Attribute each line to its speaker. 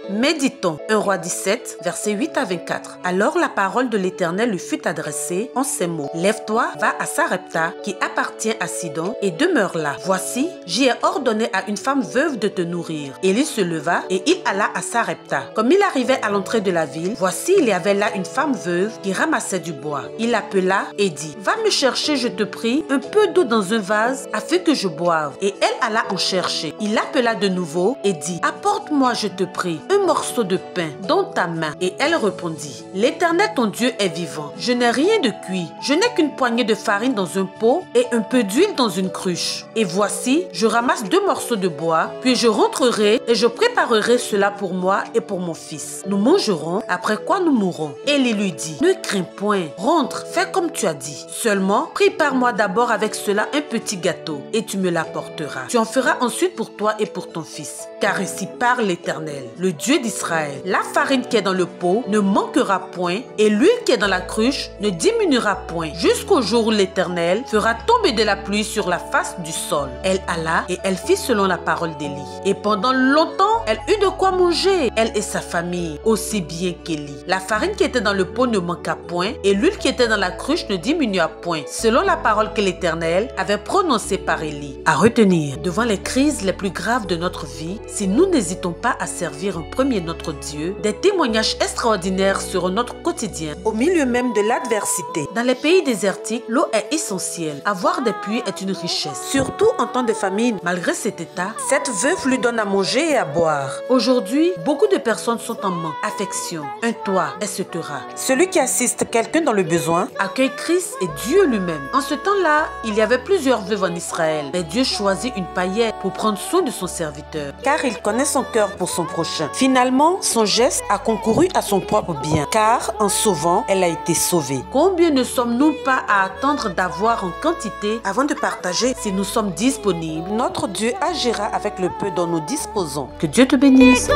Speaker 1: Méditons 1 Roi 17, versets 8 à 24. Alors la parole de l'Éternel lui fut adressée en ces mots. Lève-toi, va à Sarepta, qui appartient à Sidon, et demeure là. Voici, j'y ai ordonné à une femme veuve de te nourrir. Élie se leva et il alla à Sarepta. Comme il arrivait à l'entrée de la ville, voici, il y avait là une femme veuve qui ramassait du bois. Il l'appela et dit, va me chercher, je te prie, un peu d'eau dans un vase, afin que je boive. Et elle alla en chercher. Il l'appela de nouveau et dit, apporte-moi, je te prie, un morceau de pain dans ta main. Et elle répondit, l'Éternel ton Dieu est vivant. Je n'ai rien de cuit. Je n'ai qu'une poignée de farine dans un pot et un peu d'huile dans une cruche. Et voici, je ramasse 2 morceaux de bois, puis je rentrerai et je préparerai cela pour moi et pour mon fils. Nous mangerons, après quoi nous mourrons. Élie lui dit, ne crains point, rentre, fais comme tu as dit. Seulement, prépare-moi d'abord avec cela un petit gâteau et tu me l'apporteras. Tu en feras ensuite pour toi et pour ton fils. Car ainsi parle l'Éternel, le Dieu d'Israël. La farine qui est dans le pot ne manquera point et l'huile qui est dans la cruche ne diminuera point jusqu'au jour où l'Éternel fera tomber de la pluie sur la face du sol. Elle alla et elle fit selon la parole d'Élie. Et pendant longtemps, elle eut de quoi manger, elle et sa famille, aussi bien qu'Élie. La farine qui était dans le pot ne manqua point et l'huile qui était dans la cruche ne diminua point, selon la parole que l'Éternel avait prononcée par Élie. À retenir, devant les crises les plus graves de notre vie, si nous n'hésitons pas à servir en premier notre Dieu, des témoignages extraordinaires seront notre quotidien, au milieu même de l'adversité. Dans les pays désertiques, l'eau est essentielle. Avoir des puits est une richesse, surtout en temps de famine. Malgré cet état, cette veuve lui donne à manger et à boire. Aujourd'hui, beaucoup de personnes sont en manque. Affection, un toit, etc. Celui qui assiste quelqu'un dans le besoin accueille Christ et Dieu lui-même. En ce temps-là, il y avait plusieurs veuves en Israël, mais Dieu choisit une païenne pour prendre soin de son serviteur, car il connaît son cœur pour son prochain. Finalement, son geste a concouru à son propre bien, car en sauvant, elle a été sauvée. Combien ne sommes-nous pas à attendre d'avoir en quantité avant de partager? Si nous sommes disponibles, notre Dieu agira avec le peu dont nous disposons. Que Dieu te bénisse.